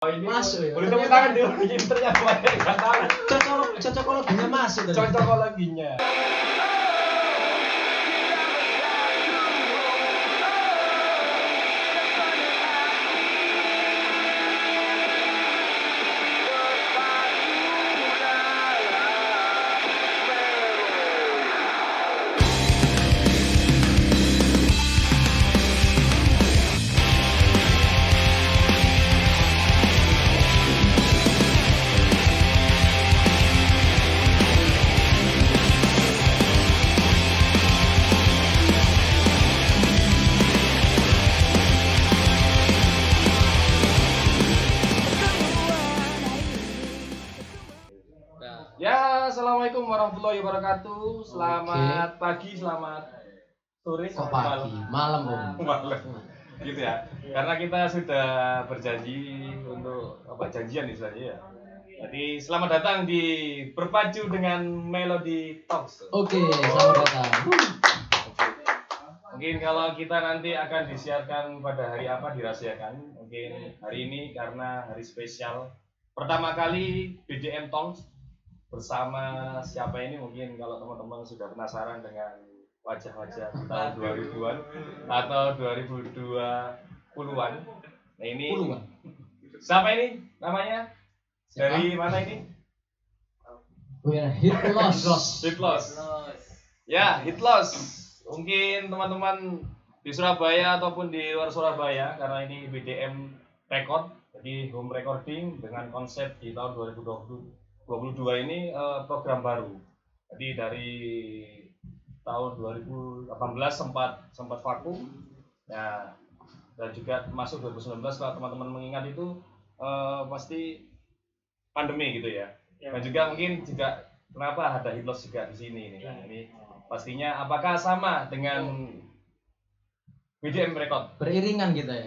ini Masuk ya. boleh tepuk tangan dulu bikin ternyata banyak yang tahu. Cocokologinya masuk tadi. Cocokologinya. Ya, assalamualaikum warahmatullahi wabarakatuh. Selamat pagi, selamat sore, Kok selamat pagi? Malam Om. malam. Gitu ya. Karena kita sudah berjanji untuk janjian istilahnya ya. Jadi selamat datang di Berpacu dengan Melody Talks. Oke, selamat datang. Mungkin kalau kita nanti akan disiarkan pada hari apa dirahasiakan. Mungkin hari ini karena hari spesial. Pertama kali BDM Talks bersama siapa ini, mungkin kalau teman-teman sudah penasaran dengan wajah-wajah di tahun 2000-an atau 2020-an. Nah ini siapa ini namanya? Dari mana ini? Oh ya, Hitloss. Hitloss. Ya, Hitloss. Mungkin teman-teman di Surabaya ataupun di luar Surabaya, karena ini BDM Record, jadi home recording dengan konsep di tahun 2022 ini program baru. Jadi dari tahun 2018 sempat vakum. Nah, dan juga masuk 2019 kalau teman-teman mengingat itu pasti pandemi gitu ya. Dan juga mungkin juga kenapa ada Hitloss juga di sini ini kan. Ini pastinya apakah sama dengan BDM Record? Beriringan kita ya.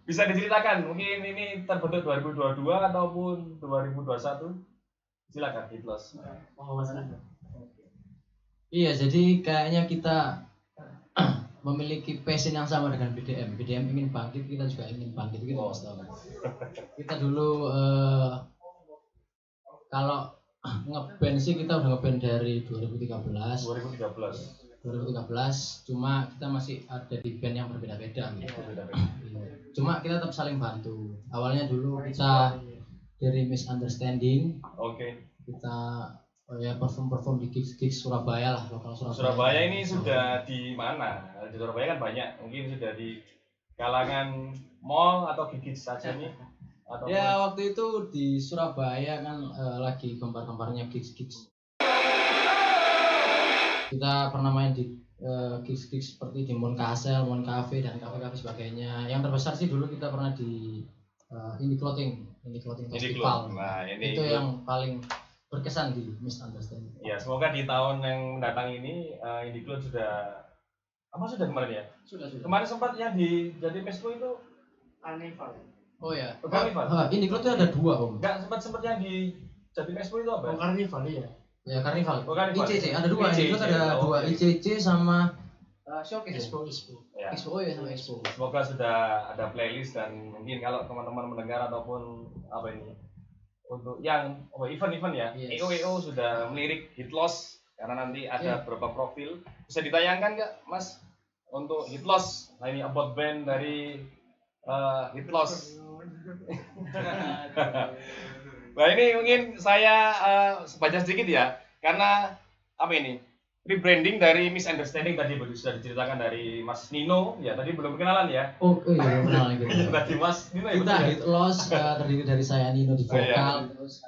Bisa diceritakan mungkin ini terbentuk 2022 ataupun 2021? Silakan Hitloss. Iya, jadi kayaknya kita memiliki passion yang sama dengan BDM. BDM ingin bangkit, kita juga ingin bangkit gitu Mas Tau. Kita dulu kalau ngeband sih kita udah ngeband dari 2013, cuma kita masih ada di band yang berbeda-beda gitu. Cuma kita tetap saling bantu. Awalnya dulu kita dari Misunderstanding. Kita perform di gigs Surabaya lah, lokal Surabaya. Surabaya ini sudah di mana? Di Surabaya kan banyak. Mungkin sudah di kalangan mall atau gigs saja nih. Ya waktu itu di Surabaya kan lagi gempar-gemparnya gigs. Kita pernah main di gigs seperti di Mon Castle, Mon Cafe dan kafe-kafe sebagainya. Yang terbesar sih dulu kita pernah di Indie Clothing Festival. Nah, ini itu yang paling berkesan di Misunderstanding. Ya, semoga di tahun yang mendatang ini Indie Clothing sudah kemarin ya? Sudah. Kemarin sempat ya di Jatim Expo itu Carnival. Oh ya. Carnival. Indie Clothing ada dua Om. Enggak, sempat yang di Jatim Expo itu apa? Carnival iya. Ya Carnival. ICC ada dua. Indie Clothing ada dua, ICC sama Showcase. Expo. Ya. Expo ya sama Expo. Semoga sudah ada playlist dan mungkin kalau teman-teman mendengar ataupun apa ini untuk yang event-event ya, Yes. EO sudah melirik Hitloss karena nanti ada beberapa profil. Bisa ditayangkan nggak, Mas? Untuk Hitloss, nah ini about band dari Hitloss. Nah ini mungkin saya baca sedikit ya, karena apa ini? Rebranding dari Misunderstanding tadi sudah diceritakan dari Mas Nino, ya tadi belum kenalan ya. Oh iya, kenalan gitu. Tadi Mas Nino ya. Kita Hitloss terdiri dari saya Nino di vokal, Terus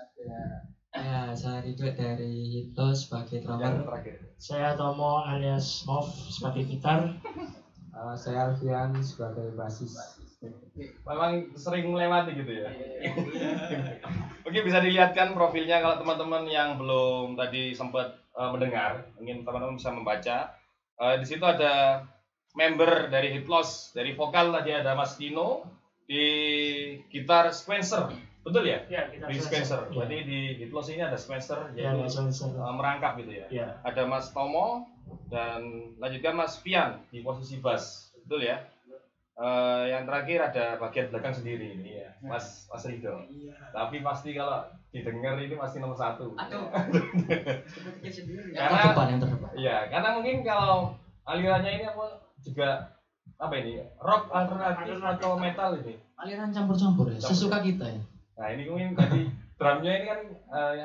ada saya Ridwan dari Hitloss sebagai Yang drummer. terakhir. Saya Tomo alias Mov sebagai gitar. Saya Alfian sebagai basis. Memang sering melewati gitu ya. Oke, bisa dilihatkan profilnya kalau teman-teman yang belum tadi sempat mendengar, mungkin teman-teman bisa membaca. Di situ ada member dari Hitloss, dari vokal tadi ada Mas Dino, di gitar Spencer, betul ya? Iya, gitar Di Spencer. Iya. Berarti di Hitloss ini ada Spencer, Iya, yaitu Spencer. merangkap gitu ya. Iya. Ada Mas Tomo dan lanjutkan Mas Pian di posisi bass, betul ya? Yang terakhir ada bagian belakang sendiri ini ya, Mas Rido. Tapi pasti kalau didengar ini pasti nomor 1. Aduh. Karena yang terdepan. Iya, karena mungkin kalau alirannya ini juga apa ini? Rock alternatif atau metal ini. Aliran campur-campur ya, sesuka kita ya. Nah, ini mungkin tadi drumnya ini kan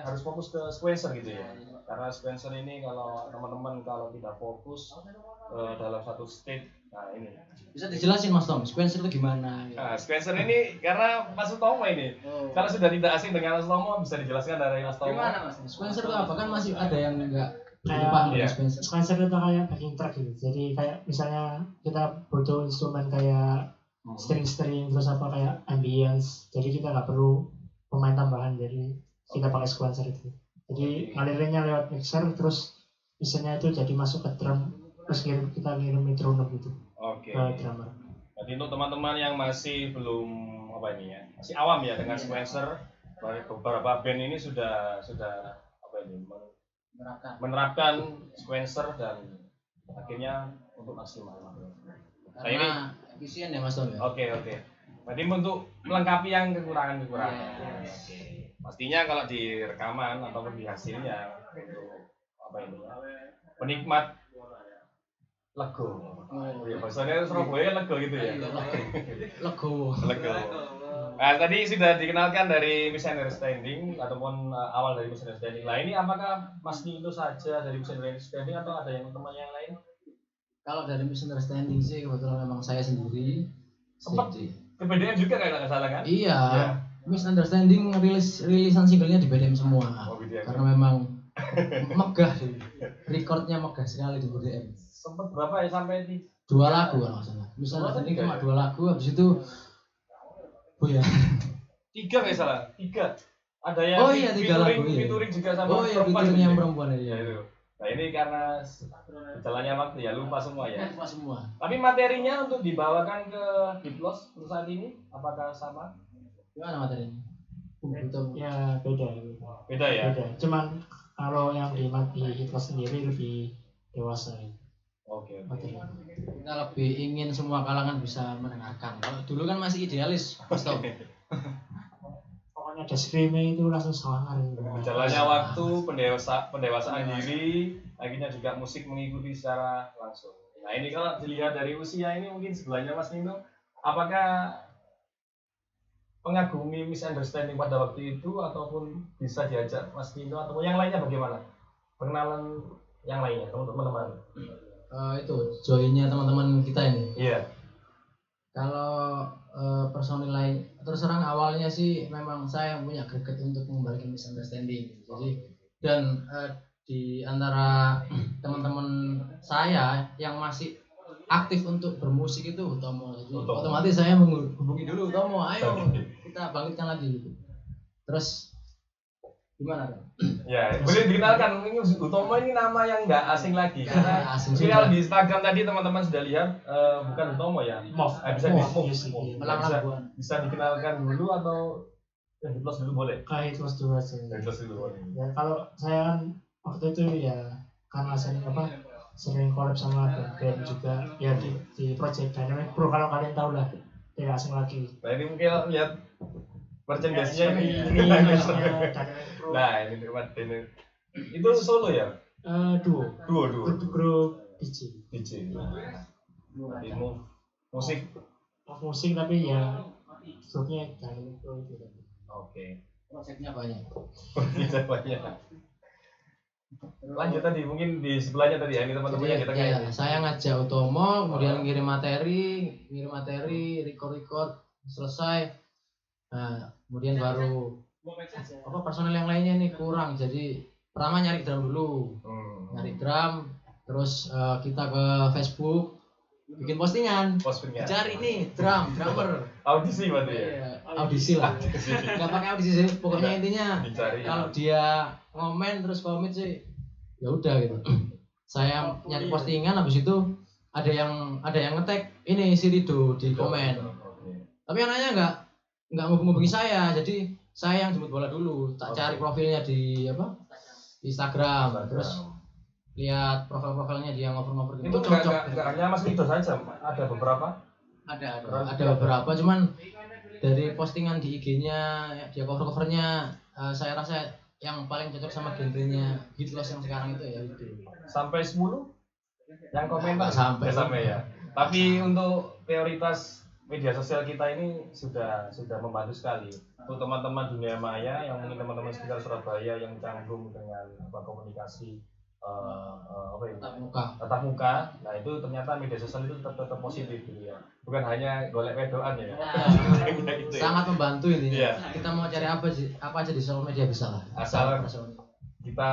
harus fokus ke sequencer gitu ya. Karena sequencer ini kalau teman-teman kalau tidak fokus dalam satu state, nah ini bisa dijelasin Mas Tom, sequencer itu gimana? Nah, sequencer ini karena Mas Utomo ini. Kalau sudah tidak asing dengan Mas Utomo bisa dijelaskan dari Mas Utomo. Gimana Mas? Sequencer itu apa? Kan masih ada yang enggak Kayak paham iya. dengan sequencer. sequencer itu kayak backing track gitu. Jadi kayak misalnya kita butuh instrumen kayak string terus apa kayak ambience. Jadi kita nggak perlu pemain tambahan. Jadi kita pakai sequencer itu. Jadi ngalirinnya lewat mixer terus misalnya itu jadi masuk ke drum terus kita ngirim metronom gitu Oke. ke drummer. Jadi untuk teman-teman yang masih belum apa ini ya, masih awam ya dengan sequencer, beberapa band ini sudah apa ini menerapkan sequencer dan akhirnya untuk maksimal. Karena efisien ya Mas Tom ya. Oke. Berarti untuk melengkapi yang kekurangan. Oke. Pastinya kalau di rekaman ataupun di hasilnya untuk apa ini penikmat lego. Ya bahasanya Surabaya lego gitu ya. Lego. Nah, tadi sudah dikenalkan dari misunderstanding ataupun awal dari misunderstanding. Nah, ini apakah Mas Nino saja dari misunderstanding atau ada yang teman yang lain? Kalau dari misunderstanding sih kebetulan memang saya sendiri. Sempat ke BDM juga kayak nggak salah kan? Iya. Ya. Misunderstanding rilisan singlenya di BDM semua. Oh, BDM. Karena memang megah sih. Recordnya megah sekali di BDM. Sempat berapa ya sampai di 2 lagu kalau nggak salah. Misunderstanding cuma 2 lagu, habis itu ya. 3 kayak salah. 3. Ada yang Oh iya, 3 lagu iya. featuring juga sama Oh iya, featuring gitu yang ya? perempuan Ya itu. Nah ini karena jalannya waktu ya lupa semua ya. Lupa semua. Tapi materinya untuk dibawakan ke Hiplos untuk saat ini apakah sama? Gimana materinya? Betul. Ya beda. Beda ya. Beda. Cuman kalau yang di Hitler sendiri lebih dewasa ya. Oke. materinya. Kita lebih ingin semua kalangan bisa mendengarkan. Kalau dulu kan masih idealis, Mas Tom. Pokoknya ada screaming itu langsung semangat. Berjalannya waktu, pendewasaan diri, akhirnya juga musik mengikuti secara langsung. Nah ini kalau dilihat dari usia ini mungkin sebelahnya Mas Nino, apakah mengagumi misunderstanding pada waktu itu ataupun bisa diajak Mas Nino atau yang lainnya bagaimana? Perkenalan yang lainnya, teman-teman. Itu joinnya teman-teman kita ini. Iya. Kalau personil lain, terus terang awalnya sih memang saya punya greget untuk mengembalikan misunderstanding. Jadi dan di antara teman-teman saya yang masih aktif untuk bermusik itu Utomo. Jadi otomatis saya menghubungi dulu Utomo, ayo kita bangkitkan lagi gitu. Terus gimana kan? Ya, boleh dikenalkan. Ini Utomo ini nama yang nggak asing lagi karena asing viral sudah. di Instagram tadi teman-teman sudah lihat bukan Utomo ya. Bisa dikenalkan dulu atau Hitlos dulu boleh? Hitlos dulu aja. Hitlos dulu boleh. Ya kalau saya kan waktu itu ya karena sering collab sama band juga ya di project Dynamic Pro, kalau kalian tahu lah, tidak asing lagi. Nah ini mungkin lihat merchandise-nya ini. Nah ini Mas Dene. Itu solo ya? Duo. Grup DJ. Jadi musik tapi ya grupnya Dynamic Pro itu. Oke. Proyeknya banyak. Lanjut tadi mungkin di sebelahnya tadi ini teman-teman yang kita ya, saya ngajak Utomo, kemudian ngirim materi, record selesai. Nah, kemudian baru personel yang lainnya nih kurang, jadi pertama nyari drum dulu, terus kita ke Facebook bikin postingan. Cari nih drummer. Audisi berarti ya? Iya, audisi lah. Nggak pakai audisi sih, pokoknya intinya dicari. kalau dia ngomen terus komit sih, ya udah gitu. Saya nyari postingan, habis itu ada yang nge-tag ini si Rido di komen. Tapi anaknya nggak ngubungi saya, jadi saya yang jemput bola dulu, tak cari profilnya di Instagram, terus lihat profilnya dia ngobrol-ngobrol gitu. Itu nggak hanya Mas Rido saja, ada beberapa? Ada beberapa, cuman dari postingan di IG-nya, dia cover-covernya, saya rasa yang paling cocok sama genrenya Hitlos yang sekarang itu ya itu. Sampai 10 yang komentar sampai ya. Tapi untuk prioritas media sosial kita ini sudah membantu sekali untuk teman-teman dunia maya yang mungkin teman-teman sekitar Surabaya yang canggung dengan komunikasi tatap muka. Nah itu ternyata media sosial itu tetap positif gitu ya, bukan hanya golek wedoan ya. Gitu ya. Sangat membantu ini. Yeah. Kita mau cari apa aja di sosial media bisa lah. Asal kita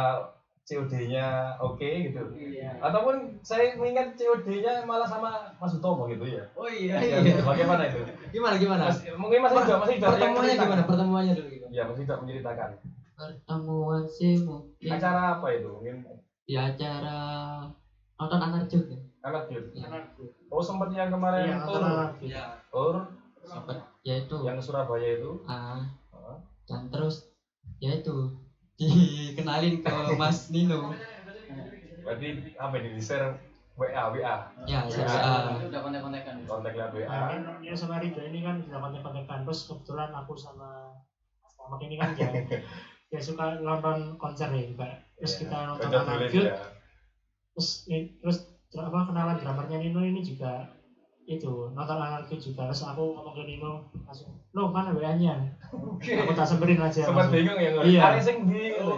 COD-nya oke gitu. Iya. Ataupun saya mengingat COD-nya malah sama Mas Utomo gitu ya. Oh iya. Bagaimana itu? Gimana? Mungkin Mas Ido pertemuannya gimana? Pertemuannya dulu gitu. Iya, Mas Ido menceritakan. Pertemuan sih mungkin acara apa itu? Mungkin ya acara nonton Anarjuk ya. Anarjuk. Oh, sempat yang kemarin tur sempat yaitu yang Surabaya itu. Dan terus yaitu dikenalin ke Mas Nino. Berarti apa ini di-share WA? Ya, udah kontak-kontakan. Kontak lewat WA. Ini sama Rido ini kan sudah kontak-kontakan, terus kebetulan aku sama ini kan dia suka nonton konser ya juga. Terus kita nonton Anarjuk. Terus kenalan dramernya Nino ini juga itu nonton Anarjuk juga. Terus aku ngomong ke Nino langsung, "Lo mana WA-nya?" Aku tak semperin aja. Sempat bingung ya. Iya.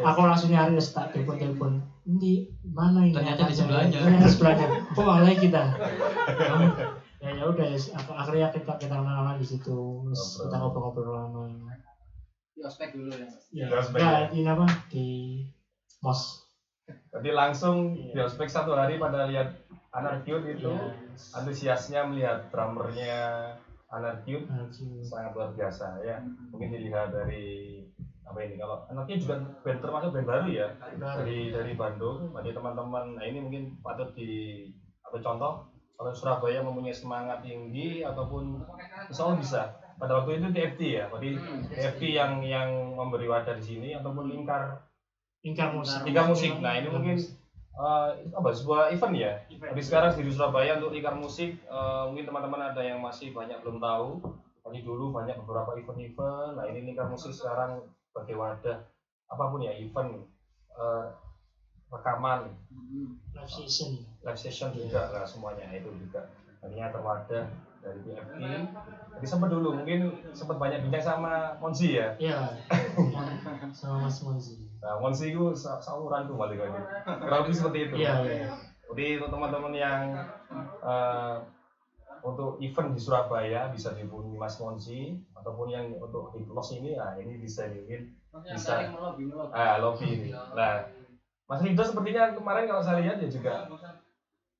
Aku langsung nyari tak telepon. Ini mana ini? Ternyata di sebelahnya. Oh, alay kita. ya udah, akhirnya kita kenalan di situ. Terus kita ngobrol-ngobrol lama. Di ospek dulu ya. Di apa? Di MOS. Jadi langsung di ospek satu hari pada lihat Anarjuk itu, antusiasnya melihat drummernya Anarjuk sangat luar biasa ya. Mungkin dilihat dari apa ini, kalau Anarjuk juga band termasuk band baru ya, dari Bandung. Jadi teman-teman, nah ini mungkin patut contoh kalau Surabaya mempunyai semangat tinggi ataupun insya bisa. Pada waktu itu TFT ya, jadi TFT yang memberi wadah di sini ataupun lingkar musik. Nah ini mungkin sebuah event ya. Tapi sekarang di Surabaya untuk lingkar musik, mungkin teman-teman ada yang masih banyak belum tahu. Tadi dulu banyak beberapa event. Nah ini lingkar musik sekarang sebagai wadah apapun ya, event, rekaman, live session juga lah semuanya itu juga. Artinya terwadah dari PFP. Jadi sempat banyak bincang sama Monzi ya. Iya. Sama Mas Monzi. Nah, Monzi itu sauran tuh balik lagi. Kurang lebih seperti itu. Iya. Jadi untuk teman-teman yang untuk event di Surabaya bisa dihubungi Mas Monzi, ataupun yang untuk Hitlos ini, nah ini bisa lobby ini. Nah, Mas Rido sepertinya kemarin kalau saya lihat ya juga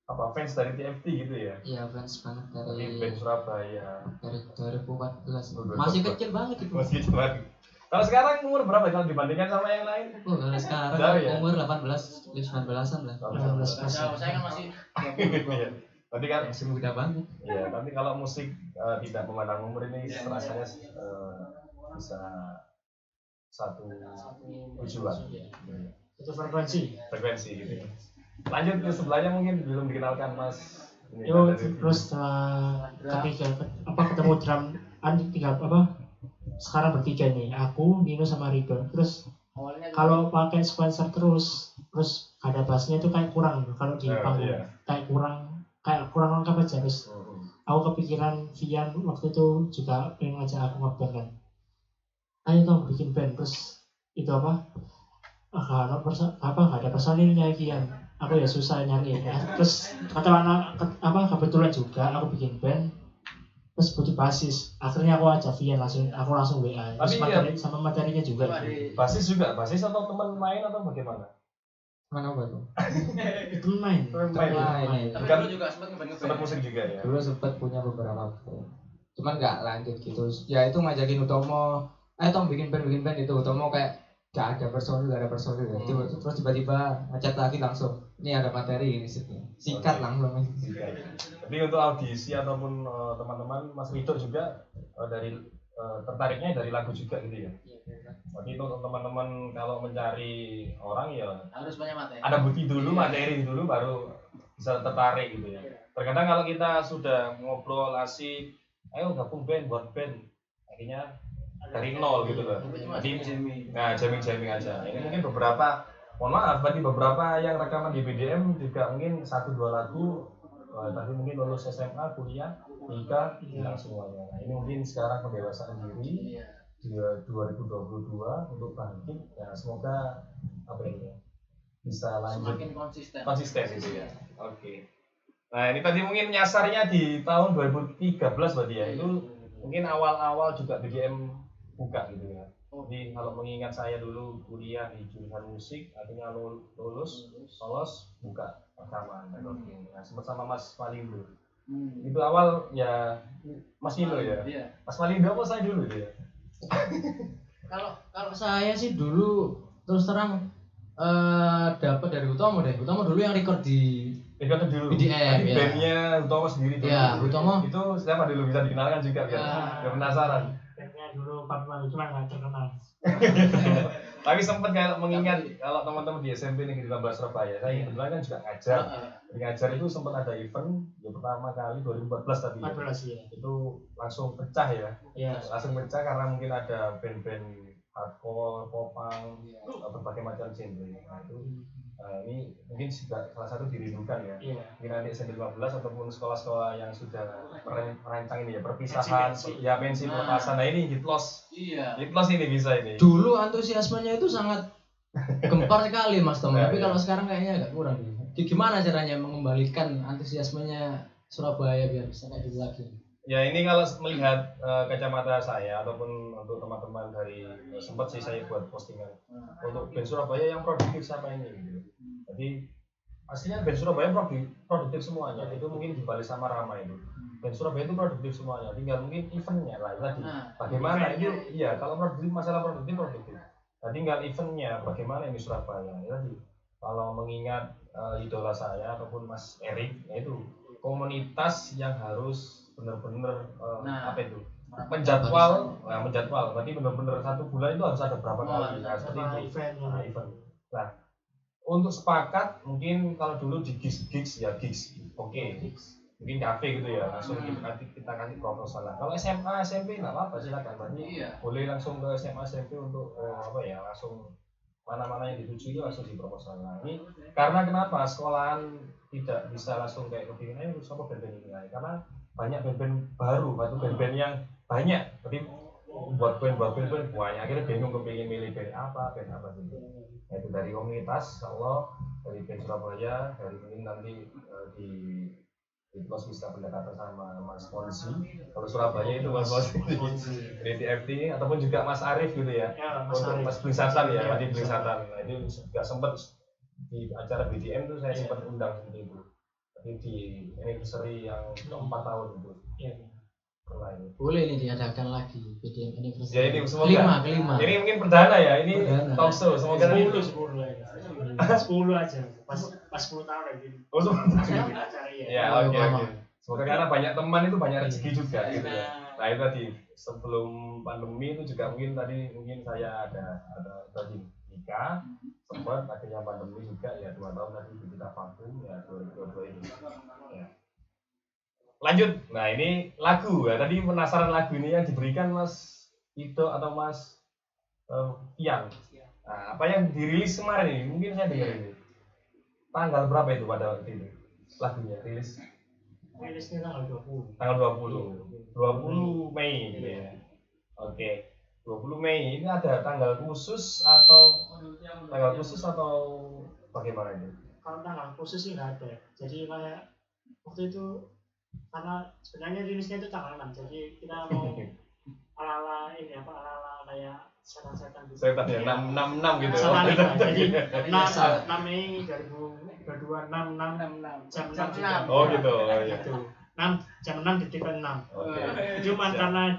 fans dari TFT gitu ya? Iya, fans banget dari band Surabaya. Dari 2014. Masih kecil banget itu. Masih kecil banget. Kalau sekarang umur berapa kalau dibandingkan sama yang lain? Kalau sekarang umur 18, 19-an lah. 19. Saya kan masih 20. Tapi kan masih muda banget. Iya, tapi kalau musik tidak memandang umur ini rasanya bisa satu tujuan. Satu frekuensi gitu. Lanjut ke sebelahnya, mungkin belum dikenalkan Mas. Terus ketemu drum sekarang bertiga nih, aku, Nino sama Rido. Terus kalau pakai sequencer terus ada bassnya itu kayak kurang kalau di panggung. Kayak kurang lengkap aja. Terus aku kepikiran Vian waktu itu juga pengen ngajak aku ngeband kan. Ayo dong bikin band. Terus itu nggak ada personilnya Vian. Aku ya susah nyari ya. Terus kebetulan juga aku bikin band. Terus butuh basis. Akhirnya aku ajak Vian aku langsung WA. Terus sama materinya juga. Basis atau teman main atau bagaimana? Mana apa tuh? Itu main. Tapi dulu juga sempat musik juga ya. Dulu sempat punya beberapa band. Cuman nggak lanjut gitu. Ya itu ngajakin Utomo. Tong bikin band itu. Utomo kayak gak ada personil. Terus tiba-tiba ngechat lagi langsung. Ini ada materi ini singkat langsung. Jadi untuk audisi ataupun teman-teman, Mas Rido juga dari tertariknya dari lagu juga gitu ya. Jadi untuk teman-teman kalau mencari orang ya harus banyak materi. Ada bukti dulu, materi dulu baru bisa tertarik gitu ya. Terkadang kalau kita sudah ngobrol asik, ayo gabung band, buat band, akhirnya dari nol gitu loh. Jadi jamming aja. Ini mungkin beberapa, mohon maaf, tadi beberapa yang rekaman di BDM juga mungkin 1-2 lagu, tadi mungkin lulus SMA, kuliah, nikah, hilang semuanya. Nah, ini mungkin sekarang pendewasaan diri di 2022 untuk bangkit. Ya semoga apa ini bisa lanjut semakin konsisten gitu ya. Oke. Nah ini tadi mungkin nyasarnya di tahun 2013 berarti ya. Itu mungkin awal-awal juga BDM buka gitu ya. Jadi kalau mengingat saya dulu kuliah di jurusan musik, artinya lolos buka rekaman recording. Nah, sempat sama Mas Malindo. Itu awal ya Mas Milo ya. Mas Malindo apa saya dulu ya? Kalau saya sih dulu terus terang dapat dari Utomo deh. Utomo dulu yang record di dulu. BDM ya. Bandnya Utomo sendiri dulu. Ya, Utomo. Itu siapa dulu bisa dikenalkan juga biar penasaran. Bandnya dulu Fatma cuma nggak terkenal. Tapi sempat kalau mengingat kalau teman-teman di SMP Negeri 15 Surabaya, saya kebetulan kan juga ngajar. Di ngajar itu sempat ada event yang pertama kali 2014 tadi. 14 ya. Itu langsung pecah ya. Iya. Langsung pecah karena mungkin ada band-band hardcore, popang, berbagai macam genre. Nah, itu ini mungkin juga salah satu dirindukan ya. Iya. Mungkin nanti SMP 15 ataupun sekolah-sekolah yang sudah merancang ini ya perpisahan, ya pensi pelepasan. Nah ini Hitlos. Iya. Hitlos ini bisa ini. Dulu antusiasmenya itu sangat gempar sekali Mas Tom. Ya, tapi ya. kalau sekarang kayaknya agak kurang. Gimana caranya mengembalikan antusiasmenya Surabaya biar bisa kayak dulu lagi? Ya ini kalau melihat kacamata saya ataupun untuk teman-teman dari sempat sih saya buat postingan untuk band Surabaya yang produktif siapa ini gitu. Jadi aslinya band Surabaya produktif semuanya. Itu mungkin dibalik sama Rama itu. Band Surabaya itu produktif semuanya. Tinggal mungkin eventnya lah tadi. Bagaimana itu? Iya kalau produktif masalah produktif. Nah, tinggal eventnya bagaimana ini Surabaya. Ya, tadi kalau mengingat idola saya ataupun Mas Erik, yaitu komunitas yang harus benar-benar apa itu menjadwal, berarti benar-benar 1 bulan itu harus ada berapa kali, nah, seperti itu event. Nah untuk sepakat mungkin kalau dulu di gigs oke. Mungkin kafe gitu ya langsung kita kasih proposal. Kalau SMA SMP nggak apa-apa silakan, berarti boleh langsung ke SMA SMP untuk langsung mana-mana yang dituju itu langsung diproposal. Nah ini karena kenapa sekolahan tidak bisa langsung kayak kepinginnya itu sama band-band ini, karena banyak band-band baru, band-band yang banyak, tapi buat band banyak, akhirnya bingung kepingin milih band apa gitu. Nah, itu dari komunitas, Allah dari band Surabaya, dari mungkin nanti di Hitlos bisa pendekatan sama Mas Ponsi. Kalau Surabaya itu Mas Ponsi di TFT ataupun juga Mas Arif gitu ya. Untuk Mas Blingsatan ya, tadi Blingsatan. Nah, itu juga sempat di acara BDM tuh saya sempat undang seperti itu. Tapi di anniversary yang ke-4 tahun itu. Iya. Boleh ini diadakan lagi BDM anniversary. Ya ini semoga. Kelima. Ini mungkin perdana ya, ini talk show. Semoga 10 aja. Pas 10 tahun lagi. Oh, 10 tahun. Ya, oke. Semoga karena banyak teman itu banyak rezeki juga gitu ya. Nah itu tadi sebelum pandemi itu juga mungkin saya ada tadi nikah, sempat akhirnya pandemi juga ya 2 tahun tadi kita vakum ya 2022 ini. Ya. Lanjut, nah ini lagu ya, tadi penasaran lagu ini yang diberikan Mas Ido atau Mas Pian. Nah, apa yang dirilis kemarin ini, mungkin saya dengar ini. Tanggal berapa itu pada waktu itu lagunya rilisnya tanggal 20. Tanggal 20 Mei gitu ya. Oke. 20 Mei ini ada tanggal khusus atau bagaimana ini? Kalau tanggal khusus sih nggak ada. Jadi kayak waktu itu karena sebenarnya rilisnya itu tanggal 6. Jadi kita mau ala-ala kayak setan-setan gitu. Setan ya 666 gitu. Satanika. Jadi 6 Mei 2022 6 jam 6. Oh gitu. Gitu. 6 jam 6 detik 6. Oke. Cuman karena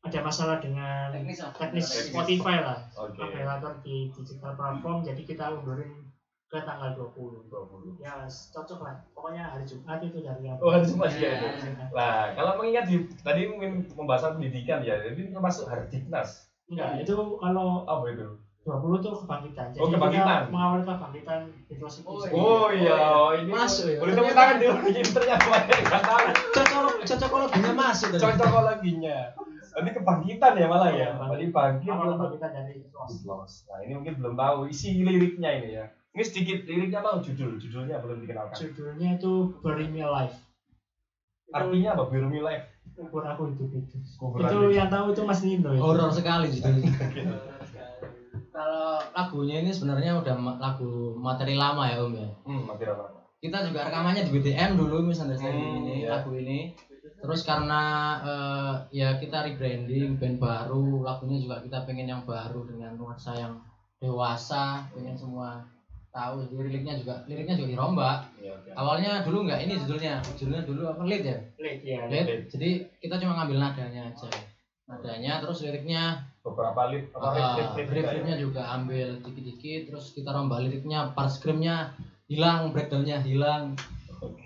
ada masalah dengan teknis Spotify lah. Oke. Operator di digital platform, jadi kita undurin ke tanggal 20. Ya cocok lah. Pokoknya hari Jumat itu dari yang. Oh hari Jumat ya itu. Nah kalau mengingat tadi mungkin pembahasan pendidikan ya, jadi termasuk Hardiknas. Enggak, itu kalau apa itu? 20 tuh kebangkitan. Jadi Oh, kebangkitan. kita mengawali kebangkitan Hitler itu. Oh iya, ini Masuk ya. boleh tepuk tangan dulu bikin ternyata nggak tahu. Cocokologinya masuk tadi. Cocokologinya. Nanti kebangkitan ya malah ya. Tadi bangkit Awal belum kebangkitan dari Hitler. Nah ini mungkin belum tahu isi liriknya ini ya. Ini sedikit liriknya tahu judulnya belum dikenalkan. Judulnya itu Bury Me Alive. Artinya apa? Bury Me Alive. Kubur aku hidup itu. Kubur Itu aku. yang tahu itu Mas Nino. Itu. Horor sekali judulnya. Kalau lagunya ini sebenarnya udah lagu materi lama ya Om ya. Materi apa? Kita juga rekamannya di BDM dulu misunderstanding ini iya. lagu ini. Terus karena ya kita rebranding band baru, lagunya juga kita pengen yang baru dengan nuansa yang dewasa, pengen semua tahu. Jadi liriknya juga dirombak. Iya, oke. Awalnya dulu nggak ini judulnya dulu apa lead ya? Lead ya. Lead. Jadi kita cuma ngambil nadanya aja. Nadanya terus liriknya Beberapa riff-riffnya juga ambil dikit-dikit, terus kita rombak liriknya, part screamnya hilang, breakdownnya hilang,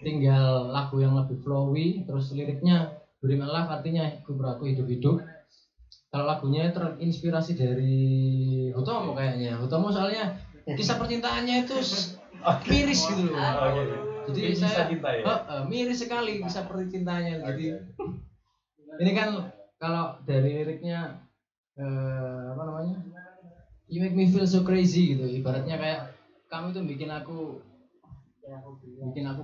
tinggal lagu yang lebih flowy, terus liriknya Bury Me Alive artinya kubur aku hidup-hidup. Kalau lagunya terinspirasi dari Hutomo kayaknya, Hutomo soalnya kisah percintaannya itu miris gitu loh. Jadi saya miris sekali kisah percintaannya. Jadi ini kan kalau dari liriknya apa namanya, you make me feel so crazy gitu, ibaratnya kayak kamu tuh bikin aku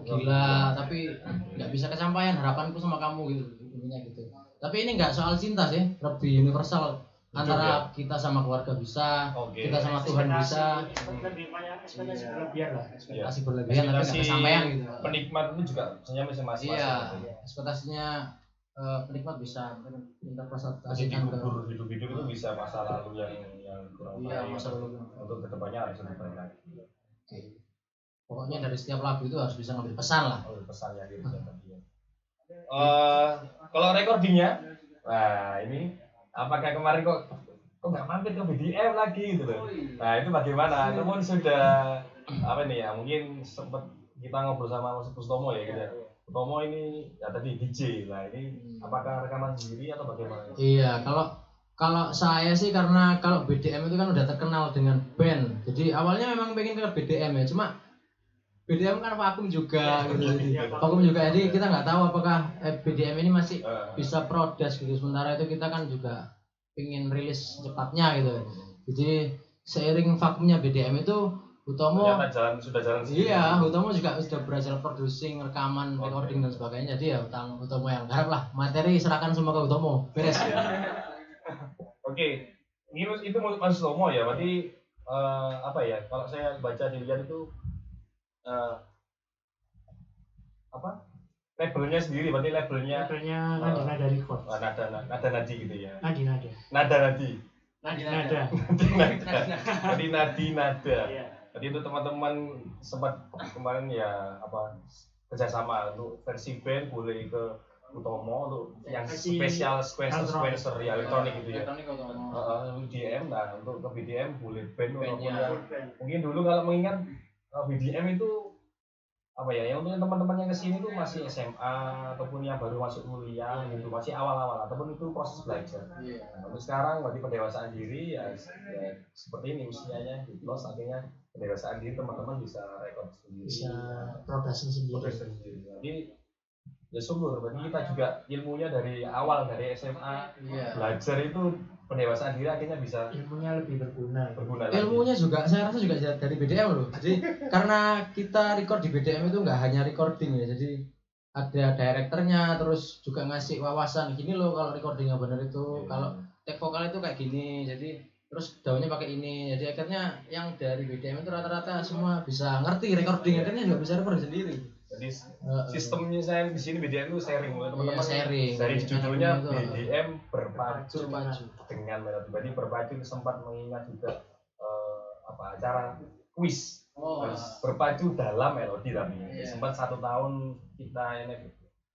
gila tapi nggak bisa kesampaian harapanku sama kamu gitu intinya gitu. Tapi ini nggak soal cinta sih, lebih universal antara kita sama keluarga bisa, kita sama Tuhan bisa. Lebih banyak ekspektasi berlebihan lah. Ekspektasi berlebihan tapi nggak kesampaian gitu. Penikmat itu juga sebenarnya masing-masing. Iya, ekspektasinya penikmat bisa Jadi interpretasikan kubur hidup-hidup itu bisa masa lalu yang kurang iya, baik. masa lalu. Untuk kedepannya harus lebih baik lagi. Oke. Pokoknya dari setiap lagu itu harus bisa ngambil pesan lah. Pesannya gitu tadi ya. Kalau recordingnya, nah ini apakah kemarin kok nggak mampir ke BDM lagi gitu loh? Nah itu bagaimana? Namun sudah apa nih ya? Mungkin sempat kita ngobrol sama Mas Pustomo ya gitu. Tomo ini ya tadi DJ lah, ini apakah rekaman sendiri atau bagaimana? Iya, kalau saya sih karena kalau BDM itu kan udah terkenal dengan band, jadi awalnya memang pengen ke BDM ya, cuma BDM kan vakum juga gitu, vakum juga, jadi kita nggak tahu apakah BDM ini masih bisa prodes gitu, sementara itu kita kan juga pengen rilis cepatnya gitu, jadi seiring vakumnya BDM itu Hutomo sudah jalan sendiri. Iya, Hutomo juga sudah belajar producing, rekaman, recording dan sebagainya. Jadi ya Hutomo yang garap lah. Materi serahkan semua ke Hutomo. Beres. Oke. Ini itu Mas Hutomo ya. Berarti apa ya? Kalau saya baca dilihat itu apa? Labelnya sendiri, berarti labelnya Nada Record. Nada Nadi gitu ya. Nada. Jadi Nada. Jadi itu teman-teman sempat kemarin ya apa kerjasama untuk versi band boleh ke Hutomo untuk yang spesial sequencer ya elektronik gitu ya. BDM, nah untuk ke BDM boleh band walaupun yang mungkin dulu kalau mengingat BDM itu apa ya, yang untuk teman-teman yang kesini tuh masih SMA ataupun yang baru masuk kuliah gitu, masih awal-awal ataupun itu proses belajar. Nah, untuk sekarang berarti pendewasaan diri ya seperti ini usianya gitu, akhirnya pendewasaan diri teman-teman bisa rekod sendiri, bisa produksi sendiri. Jadi ya syukur, berarti kita juga ilmunya dari awal dari SMA belajar itu pendewasaan diri akhirnya bisa ilmunya lebih berguna lagi. Ilmunya juga saya rasa juga dari BDM loh. Jadi karena kita record di BDM itu nggak hanya recording ya, jadi ada direkturnya, terus juga ngasih wawasan gini loh kalau recordingnya bener itu, kalau take vokal itu kayak gini, jadi terus daunnya pakai ini, jadi akhirnya yang dari BDM itu rata-rata semua bisa ngerti recording, akhirnya juga bisa recording sendiri. Jadi sistemnya saya di sini BDM itu sharing, teman-teman. Sharing. Dari judulnya BDM berpacu dengan melodi. Jadi berpacu itu sempat mengingat juga acara kuis berpacu dalam melodi tapi sempat 1 tahun kita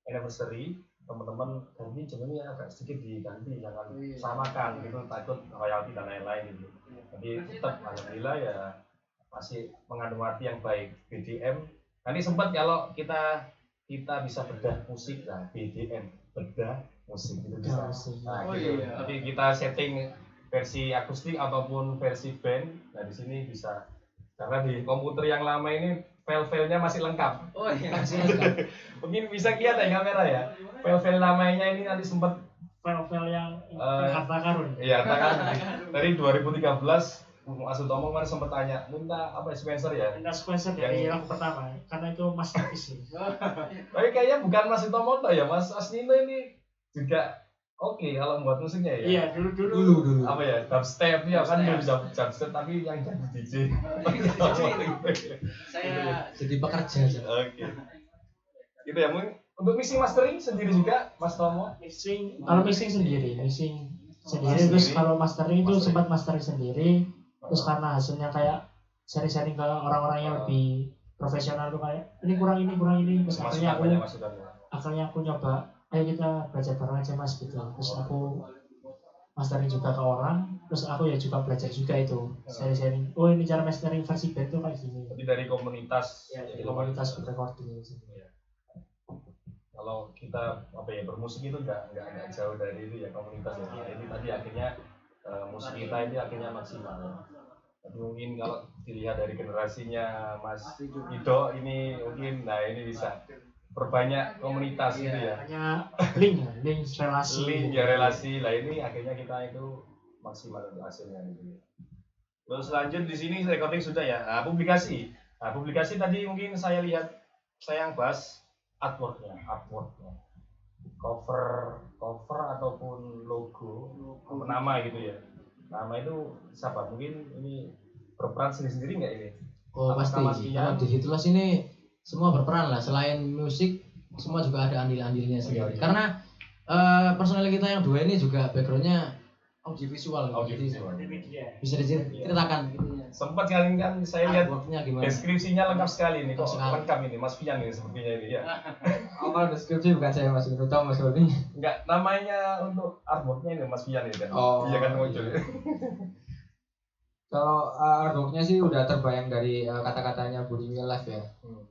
anniversary, teman-teman ganti judulnya agak sedikit diganti, jangan samakan gitu, takut royalti dan lain-lain gitu. Jadi tetap alhamdulillah ya masih mengandung arti yang baik BDM. Nanti sempat kalau kita bisa bedah musik lah, BDM bedah musik itu bisa. Nah, gitu. Tapi kita setting versi akustik ataupun versi band. Nah di sini bisa, karena di komputer yang lama ini file-filenya masih lengkap. Oh iya, masih lengkap. Mungkin bisa lihat ya kamera ya. File-file lamanya ini nanti sempat File-file yang harta karun. iya, kan dari 2013 Mas Utomo kan sempat tanya minta apa Spencer ya? Minta sequencer dari lagu pertama, karena itu masterpiece. Tapi kayaknya bukan Mas Utomo toh ya, Mas Asnino ini juga oke kalau buat musiknya ya. Iya, dulu. Apa ya, dubstep ya kan dia bisa dubstep tapi yang jadi DJ. Saya jadi pekerja aja. Oke. Gitu ya, mungkin untuk mixing mastering sendiri juga Mas Tomo. Kalau mixing sendiri, terus kalau mastering itu sempat mastering sendiri, terus karena hasilnya kayak sharing-sharing ke orang-orang yang lebih profesional tuh kayak ini kurang ini, terus akhirnya aku nyoba, ayo kita belajar bareng aja mas gitu, terus aku mastering juga ke orang, terus aku ya juga belajar juga itu sharing-sharing, oh ini cara mastering versi band tuh kayak gini. Jadi dari komunitas. Ya, dari komunitas recording. Kalau kita apa ya bermusik itu nggak jauh dari itu ya komunitas ya. Ini tadi akhirnya musik kita ini akhirnya maksimal. Tapi mungkin kalau dilihat dari generasinya Mas Ido ini mungkin ini bisa perbanyak komunitas gitu ya. Hanya link relasi. Link ya relasi. Lah ini akhirnya kita itu maksimal untuk hasilnya gitu. Terus lanjut di sini recording sudah ya. Publikasi. Publikasi tadi mungkin saya lihat saya yang bahas artworknya, cover ataupun logo, nama gitu ya. Nama itu siapa? Mungkin ini berperan sendiri nggak ini? Oh pasti. Kalau di Hitlos ini semua berperan lah. Selain musik, semua juga ada andil-andilnya sendiri. Iya. Karena personel kita yang dua ini juga backgroundnya audiovisual. Jadi bisa diceritakan. Sempat kan saya lihat gimana? deskripsinya lengkap sekali ini kok. Lengkap ini Mas Fian ini sepertinya ini ya. Kalau deskripsi bukan saya Mas Utomo Mas Rodi. Enggak, namanya untuk artworknya ini Mas Fian ini kan. Oh. Iya kan muncul. Kalau artworknya sih udah terbayang dari kata-katanya Budi Life ya.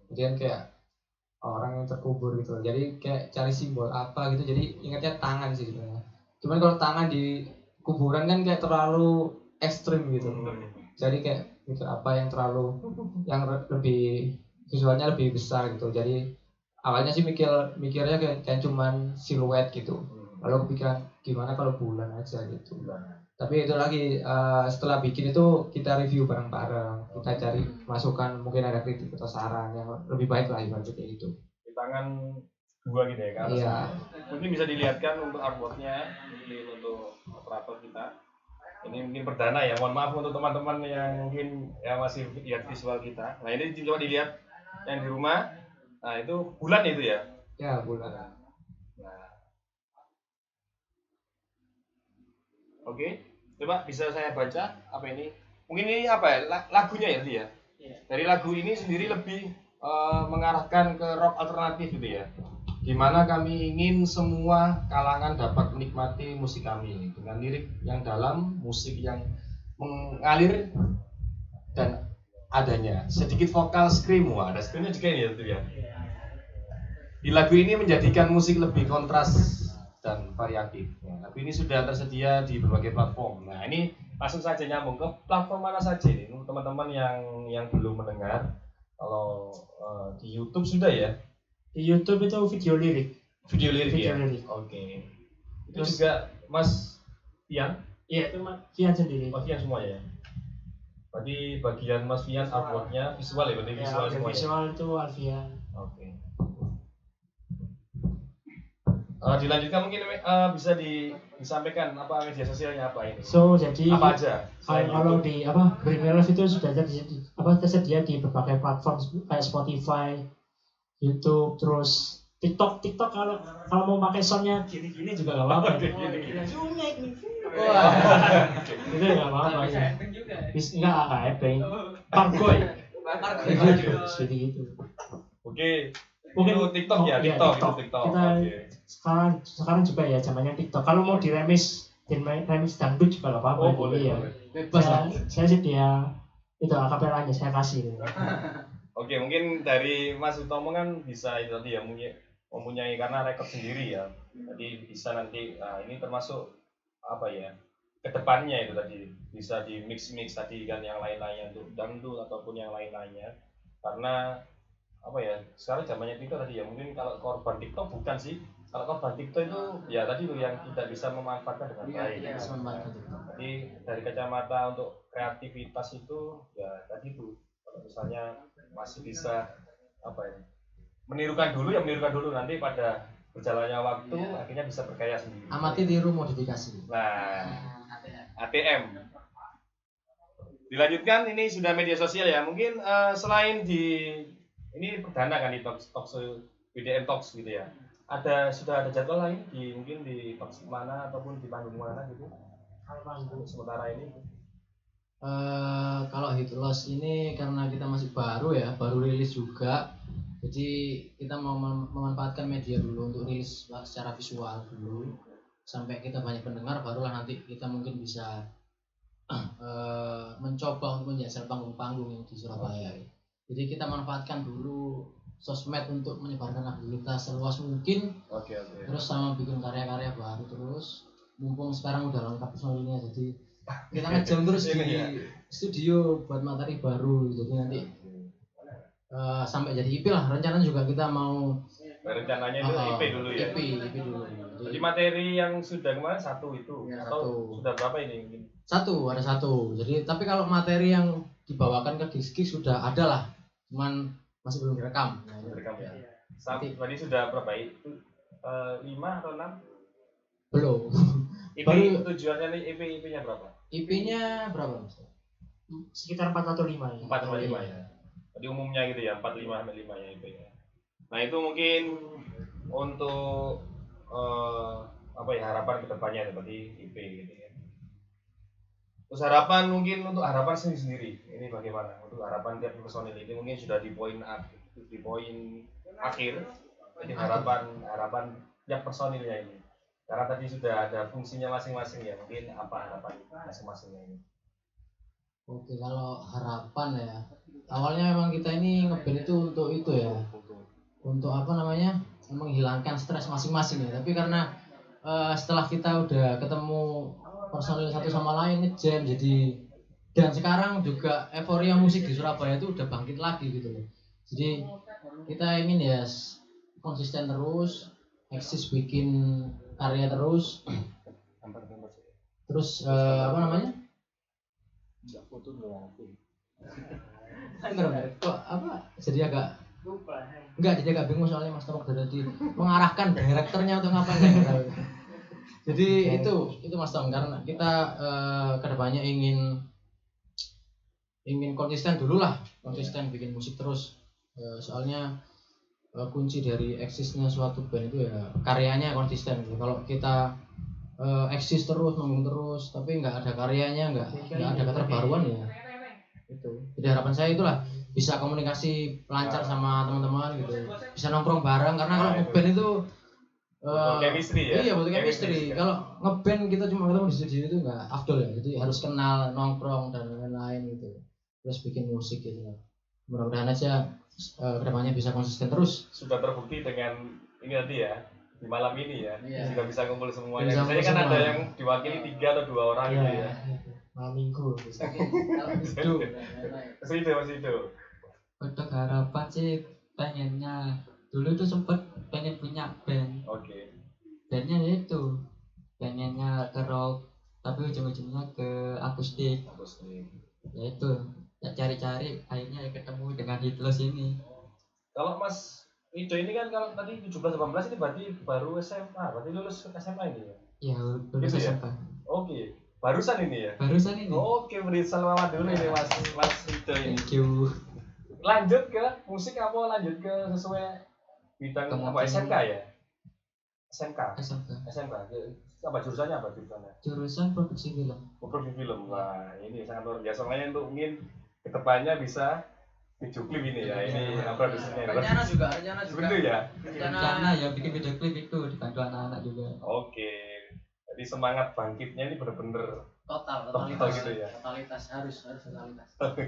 Kemudian kayak orang yang terkubur gitu. Jadi kayak cari simbol apa gitu. Jadi ingatnya tangan sih sebenarnya. Cuman kalau tangan di kuburan kan kayak terlalu ekstrim gitu. Jadi kayak mikir apa yang yang lebih visualnya lebih besar gitu. Jadi awalnya sih mikirnya kayak cuman siluet gitu. Lalu kepikiran gimana kalau bulan aja gitu. Tapi itu lagi setelah bikin itu kita review bareng-bareng. Kita cari masukan, mungkin ada kritik atau saran yang lebih baik lah ibaratnya kayak gitu. Di tangan dua gitu ya kan. Iya. Mungkin bisa dilihatkan untuk artworknya untuk operator kita. Ini mungkin perdana ya, mohon maaf untuk teman-teman yang mungkin ya masih lihat visual kita. Nah ini coba dilihat yang di rumah. Nah itu bulan itu ya? Ya bulan. Nah. Oke, coba bisa saya baca apa ini? Mungkin ini apa ya? Lagunya ya dia. Dari lagu ini sendiri lebih mengarahkan ke rock alternatif gitu ya. Di mana kami ingin semua kalangan dapat menikmati musik kami dengan lirik yang dalam, musik yang mengalir dan adanya sedikit vokal scream. Wah, ada screamnya juga ini ya. Di lagu ini menjadikan musik lebih kontras dan variatif. Lagu ini sudah tersedia di berbagai platform. Nah ini langsung saja nyambung ke platform mana saja ini teman-teman yang belum mendengar. Kalau di YouTube sudah ya. Di YouTube itu video lirik ya. Oke. Itu juga Mas Fian? Iya, itu Mas Fian sendiri. Mas Fian semua ya. Berarti bagian Mas Fian artworknya visual ya, berarti visual semua. Visual itu Alfian. Oke. Dilanjutkan mungkin bisa disampaikan apa media sosialnya apa ini? Jadi apa aja? Kalau di Green Life itu sudah tersedia di berbagai platform kayak Spotify, YouTube, terus TikTok kalau mau pakai soundnya gini juga nggak apa-apa. Zoomnya ini. Itu nggak apa-apa. Nggak epic. Parkoy. Seperti itu. Oke. Mungkin TikTok ya, TikTok. Kita sekarang juga ya zamannya TikTok. Kalau mau remix dangdut juga nggak apa-apa. Boleh. Saya sedia itu akapelanya saya kasih. Oke, mungkin dari Mas Utomo kan bisa itu tadi ya mempunyai karena rekod sendiri ya. Jadi bisa nanti ini termasuk apa ya? kedepannya itu tadi bisa di mix tadi kan yang lain-lainnya untuk dangdut ataupun yang lain-lainnya, karena apa ya, sekarang zamannya TikTok tadi ya, mungkin kalau korban TikTok bukan sih, kalau korban TikTok itu ya tadi tuh yang tidak bisa memanfaatkan dengan baik. Jadi dari kacamata untuk kreativitas itu ya tadi tuh, kalau misalnya masih bisa apa ya, menirukan dulu, nanti pada berjalannya waktu akhirnya bisa berkarya sendiri. Amati tiru modifikasi. Nah, ATM. Dilanjutkan, ini sudah media sosial ya. Mungkin selain di ini perdana kan di Talks BDM Talks gitu ya. Sudah ada jadwal lain mungkin di Talks mana ataupun di panggung mana gitu. Sementara ini. Kalau Hit Loss ini karena kita masih baru rilis juga. Jadi kita mau memanfaatkan media dulu untuk rilis secara visual dulu sampai kita banyak pendengar, barulah nanti kita mungkin bisa mencoba untuk menjajal panggung-panggung yang di Surabaya. Jadi kita manfaatkan dulu sosmed untuk menyebarkan lagu kita seluas mungkin. Oke. Terus sama bikin karya-karya baru terus. Mumpung sekarang udah lengkap personilnya, jadi kita ngejam terus di studio buat materi baru. Jadi nanti sampai jadi IP lah. Rencana juga kita mau. Rencananya itu IP dulu ya. IP dulu. Jadi materi yang sudah kemarin satu itu ya, atau sudah berapa ini mungkin? Ada satu. Jadi tapi kalau materi yang dibawakan ke Giski sudah ada lah, cuman masih belum direkam. Direkam ya. Tadi sudah berapa itu? 5 atau 6? Belum. IP tujuannya nih, IP-nya berapa? IP-nya berapa Mas? Sekitar 4 atau 5 ya. 4 atau 5 ya. Jadi umumnya gitu ya, 45 sampai 5 ya IP-nya. Nah, itu mungkin untuk apa ya, harapan kedepannya seperti IP gitu ya. Terus harapan sendiri. Ini bagaimana? Untuk harapan tiap personil ini mungkin sudah di poin akhir. Jadi harapan tiap personilnya ini. Karena tadi sudah ada fungsinya masing-masing ya. Mungkin apa harapan masing-masingnya ini? Oke, kalau harapan ya. Awalnya memang kita ini ngeband itu untuk itu ya. Untuk apa namanya? Menghilangkan stres masing-masing ya. Tapi karena setelah kita udah ketemu personil satu sama lain ngejam, jadi dan sekarang juga euforia musik di Surabaya itu udah bangkit lagi gitu loh. Jadi kita ingin ya konsisten terus, eksis bikin karya terus. Terus apa namanya? Kok apa? Jadi agak bingung soalnya Mas Tomok jadi mengarahkan direkturnya untuk ngapain ya. Jadi itu Mas Tom, karena kita kedepannya ingin konsisten dulu lah, konsisten bikin musik terus. Soalnya kunci dari eksisnya suatu band itu ya karyanya konsisten. Kalau kita eksis terus, manggung terus, tapi nggak ada karyanya, nggak ada keterbaruan ya. Itu. Jadi harapan saya itulah bisa komunikasi lancar sama teman-teman gitu, bisa nongkrong bareng, karena kalau ngeband itu chemistry ya. Iya, butuh chemistry. Kalau ngeband kita cuma ketemu di studio itu nggak afdol ya. Jadi harus kenal, nongkrong dan lain-lain gitu. Terus bikin musik gitu. Mudah-mudahan aja kedepannya bisa konsisten terus. Sudah terbukti dengan ini nanti ya, di malam ini ya, sudah bisa kumpul semuanya. Bisa Biasanya kan ada yang diwakili 3 atau 2 orang gitu ya. Malam minggu. Itu. Untuk harapan sih pengennya dulu tuh sempet pengen punya band. Oke. Bandnya itu pengennya ke rock tapi ujung-ujungnya ke akustik. Ya itu cari-cari akhirnya ketemu dengan Hit Loss ini. Kalau Mas Ido ini kan kalau tadi 17-18 ini berarti baru SMA, berarti lulus SMA ini ya? Ya lulus gitu SMA. Ya? Oke, barusan ini ya? Barusan ini. Oke, beri selamat dulu ini Mas Ido ini. Thank you. Lanjut ke musik apa lanjut ke sesuai bidang apa, SMK ya? SMK. Apa jurusannya? Jurusan produksi film. Produksi film. Wah, ini sangat luar biasa. Makanya untuk mungkin kedepannya bisa video klip ini ya. Ini produsernya. Rencana juga. Betul ya? Rencana ya bikin video klip itu dibantu anak-anak juga. Oke. Jadi semangat bangkitnya ini benar-benar totalitas gitu ya. Totalitas harus totalitas. Oke.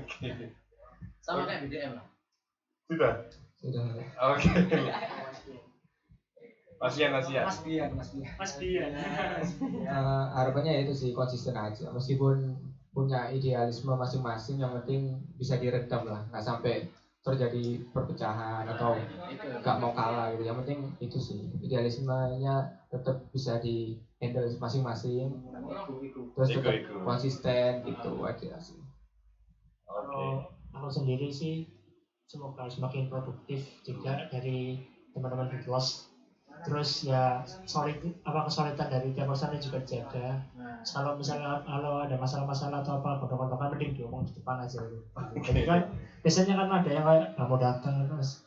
Sama kayak BDM lah. Sudah. Sudah. Oke. Pasian. Mas Dian. Harapannya itu sih konsisten aja, meskipun punya idealisme masing-masing, yang penting bisa diredam lah, nggak sampai terjadi perpecahan atau nggak mau kalah gitu. Yang penting itu sih idealismenya tetap bisa di handle masing-masing, terus tetap konsisten gitu aja sih. Kalau aku sendiri sih semoga semakin produktif juga dari teman-teman di kelas. Terus ya kesulitan dari tiap personnya juga jaga. Kalau misalnya kalau ada masalah-masalah atau apa gondok-gondokan mending diomong di depan aja gitu. Jadi kan biasanya kan ada yang kayak nggak mau datang terus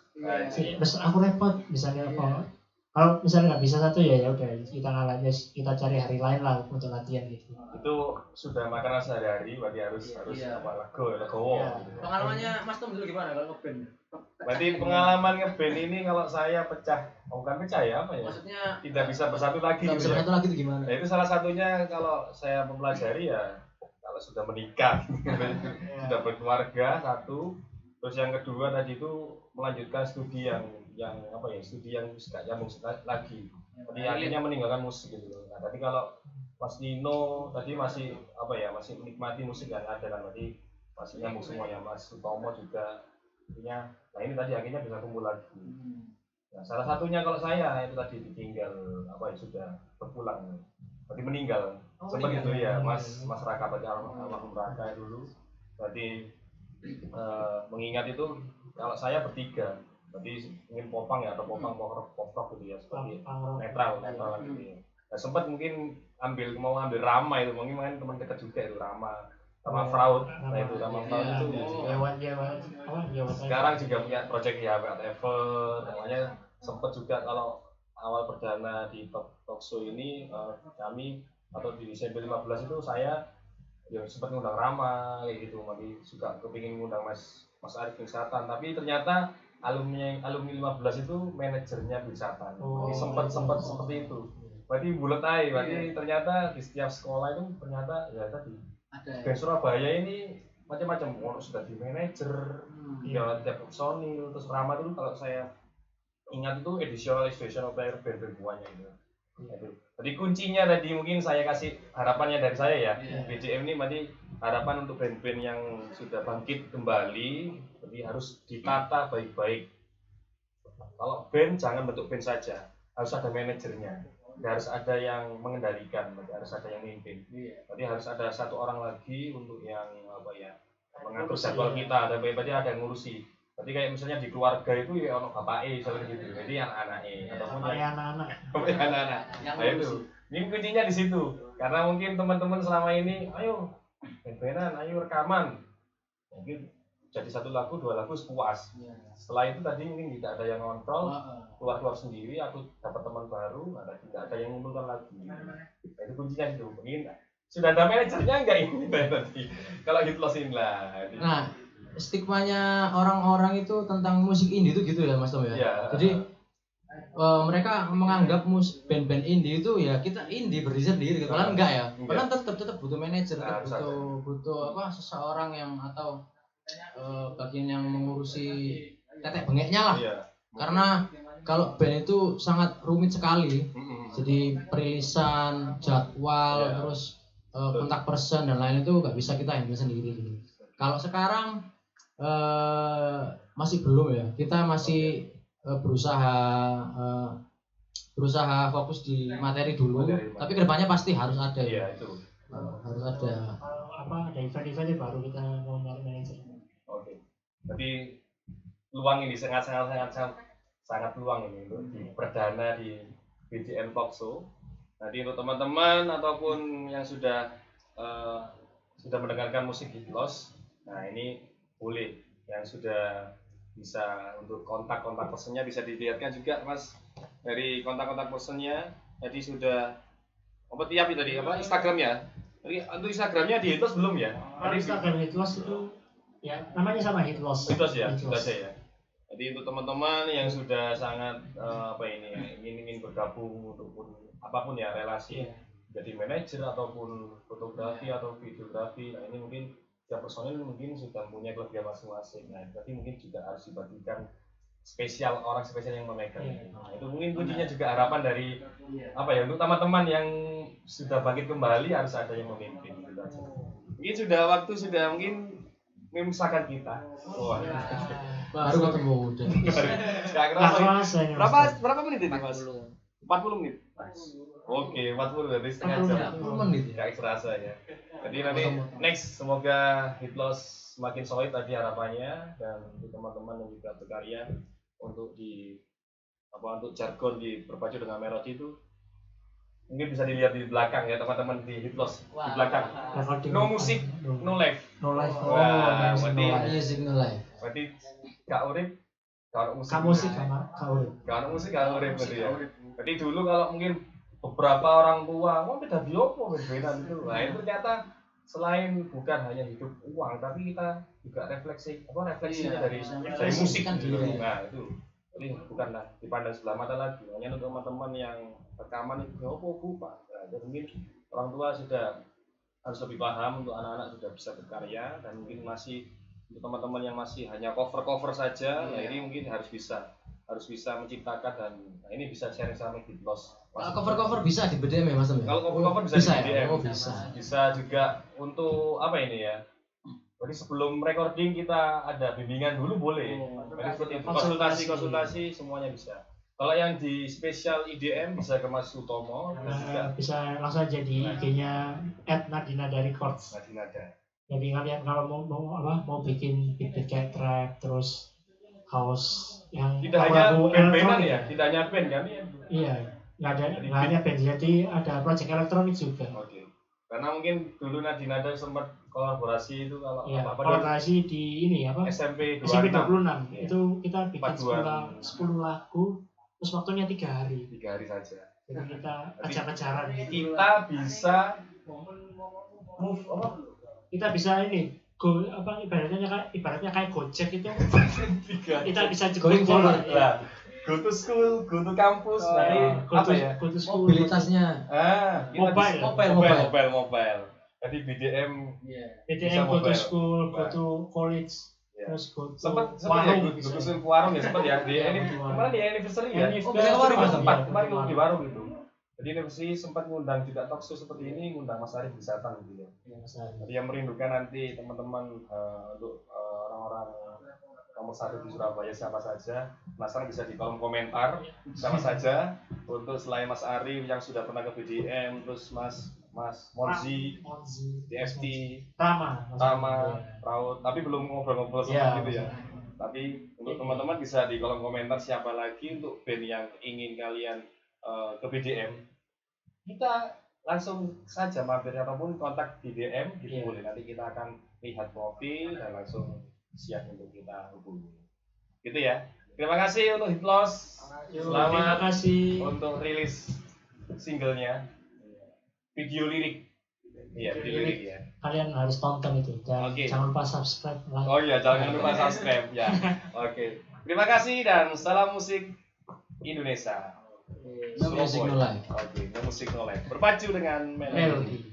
aku repot misalnya apa. Kalau misalnya nggak bisa satu ya udah kita ngalahin, kita cari hari lain lah untuk latihan gitu. Itu sudah makanan sehari-hari, berarti harus legowo. Pengalamannya Mas Tom dulu gimana kalau ngeband? Berarti pengalaman ngeband ini kalau saya bukan pecah ya apa ya? Maksudnya tidak bisa bersatu lagi. Tidak bisa bersatu lagi itu gimana? Nah, itu salah satunya kalau saya mempelajari ya kalau sudah menikah, sudah berkeluarga satu, terus yang kedua tadi itu melanjutkan studi studi yang nggak nyambung lagi. Jadi akhirnya meninggalkan musik gitu. Nah, tadi kalau Mas Nino tadi masih menikmati musik yang ada kan, tadi masih nyambung semuanya. Mas Sutomo juga artinya, nah ini tadi akhirnya bisa kumpul lagi. Nah, salah satunya kalau saya itu tadi ditinggal sudah berpulang, berarti meninggal. Seperti itu ya, Mas Raka tadi almarhum Raka dulu. Berarti mengingat itu kalau saya bertiga, berarti ingin popang ya atau popang pop rock gitu ya, seperti netral gitu ya. Nah, sempat mungkin mau ambil Rama itu, mungkin teman dekat juga itu Rama Fraud. Nah itu Rama Fraud itu sekarang juga punya project ya whatever namanya. Sempat juga kalau awal perdana di talk show ini kami atau di Desember 15 itu saya sempat ngundang Rama kayak gitu, tapi juga kepingin ngundang Mas Arif bin Satan, tapi ternyata alumni 15 itu manajernya bin Satan. Jadi sempat seperti itu. Berarti bulat aja, berarti ternyata di setiap sekolah itu ternyata ya tadi di Surabaya ini macam-macam, sudah di manajer, tiap personil, terus Rama itu kalau saya ingat itu editional player band semuanya itu. Jadi kuncinya tadi mungkin saya kasih harapannya dari saya ya. BDM ini berarti harapan untuk band-band yang sudah bangkit kembali, jadi harus ditata baik-baik. Kalau band jangan bentuk band saja, harus ada manajernya, harus ada yang mengendalikan, harus ada yang mimpin. Jadi harus ada satu orang lagi untuk yang mengatur jadwal kita, ada berarti ada yang ngurusi. Berarti kayak misalnya di keluarga itu ya ono bapake misalnya gitu. Jadi anak-anaknya ataupun anak-anak. Nah itu. Ini kuncinya di situ. Karena mungkin teman-teman selama ini ayo band-bandan, ayo rekaman. Mungkin jadi satu lagu, dua lagu puas. Setelah itu tadi mungkin tidak ada yang ngontrol, keluar sendiri, aku dapat teman baru, tidak ada yang mengumpulkan lagi. Nah, itu kuncinya itu. Mungkin sudah ada manajernya enggak ini tadi. Kalau hitlosin lah. Nah, stigmanya orang-orang itu tentang musik indie itu gitu ya Mas Tom ya. Jadi mereka menganggap band-band indie itu ya kita indie berdiri sendiri gitu. Padahal enggak ya. Padahal tetap butuh manajer, butuh seseorang yang atau bagian yang mengurusi tetek bengeknya lah. Karena kalau band itu sangat rumit sekali. Jadi perilisan, jadwal, terus kontak person dan lain itu nggak bisa kita handle sendiri gitu. Kalau sekarang masih belum ya. Kita masih berusaha fokus di materi dulu. Tapi kedepannya pasti harus ada. Iya itu. Harus ada. Ada event-event baru kita mau nyari manajer. Oke. Jadi luang ini sangat luang ini untuk di perdana di BDM Talk Show. Jadi untuk teman-teman ataupun yang sudah mendengarkan musik Hitlos, nah ini boleh yang sudah bisa untuk kontak personnya bisa dilihatkan juga Mas dari kontak personnya. Jadi sudah tiap itu tadi Instagramnya. Jadi untuk Instagramnya di Hitlos belum ya? Instagram Hitlos itu ya namanya sama Hitlos. Hitlos ya, itu aja ya. Jadi untuk teman-teman yang sudah sangat ingin bergabung ataupun apapun ya relasi jadi manajer ataupun fotografi atau videografi, nah ini mungkin tiap personil mungkin sudah punya kelebihan masing-masing. Nah berarti mungkin juga harus dibagikan spesial, orang spesial yang memegang. Nah, itu mungkin kuncinya juga harapan dari apa ya, untuk teman-teman yang sudah bangkit kembali harus ada yang memimpin gitu aja. Mungkin sudah mungkin memisahkan kita. Wah. Baru ketemu udah. Berapa menit ini, Mas? 40 menit. Oke, 40 dari setengah jam. 40 menit. Enggak kerasa ya. Jadi nanti next semoga Hitlos semakin solid tadi harapannya, dan untuk teman-teman yang juga berkarya untuk untuk jargon berpacu dengan melodi itu mungkin bisa dilihat di belakang ya teman-teman di Hitlos di belakang. No musik, no life. No life. Wah, Music no life. berarti Kak Urip kalau musik. Kamu musik sama Kak Urip. Kalau musik Kak Urip berarti ya. Jadi dulu kalau mungkin beberapa orang tua mau beda biopo beda itu. Nah, itu ternyata selain bukan hanya hidup uang, tapi kita juga refleksinya dari musik kan gitu. Nah, itu jadi bukanlah dipandang sebelah mata lagi. Hanya untuk teman-teman yang rekaman itu opo Bu Pak. Nah, jadi mungkin orang tua sudah harus lebih paham untuk anak-anak sudah bisa berkarya, dan mungkin masih untuk teman-teman yang masih hanya cover saja, nah ini mungkin harus bisa menciptakan, dan nah ini bisa sharing sama Hitlos. Cover bisa di BDM ya Mas? Kalau cover bisa di BDM. Bisa juga untuk apa ini ya? Jadi sebelum recording kita ada bimbingan dulu boleh. Jadi seperti itu, konsultasi semuanya bisa. Kalau yang di spesial IDM bisa ke Mas Sutomo, bisa langsung aja di IG-nya @nadinada records. Nadinada. Jadi kalian kalau mau bikin beat kayak trap terus house yang tidak hanya band-bandan ya, tidak hanya band kan ya. Iya, nggak hanya band, jadi ada project elektronik juga. Oke. Karena mungkin dulu Nadinada sempat kolaborasi itu kalau kolaborasi di ini SMP 26 ya. Itu kita bikin 10 lagu terus waktunya 3 hari. 3 hari saja. Jadi kita ajar-ajaran. Kita bisa kita bisa ini ibaratnya kayak Gojek itu. Kita bisa jemput bola. Go to school, go to kampus, go to school. Mobilitasnya mobile. Jadi BDM go to school, go to college, terus go to sempat ya, go to warung ya sempat ya. Kemarin di anniversary ya. Kemarin di warung gitu. Jadi anniversary sempat ngundang juga talk show seperti ini, ngundang Mas Arif Wisatan gitu ya. Jadi yang merindukan nanti teman-teman untuk orang-orang nomor 1 di Surabaya siapa saja, penasaran bisa di kolom komentar siapa saja. Untuk selain Mas Arif yang sudah pernah ke BDM, terus Mas Monzi, DFT, Tama, Raut, tapi belum ngobrol-ngobrol sama gitu ya. Tapi untuk teman-teman bisa di kolom komentar siapa lagi untuk band yang ingin kalian ke BDM. Kita langsung saja mampir ataupun kontak di DM gitu boleh. Nanti kita akan lihat profil dan langsung siap untuk kita hubungi. Gitu ya. Terima kasih untuk Hitlos. Selamat untuk rilis singlenya. Video lirik. Iya, video lirik ya. Kalian harus tonton itu. Jangan lupa subscribe. Oh iya, jangan lupa subscribe ya. Oke. Terima kasih dan salam musik Indonesia. No music no life. Oke, no music no life. Berpacu dengan melodi.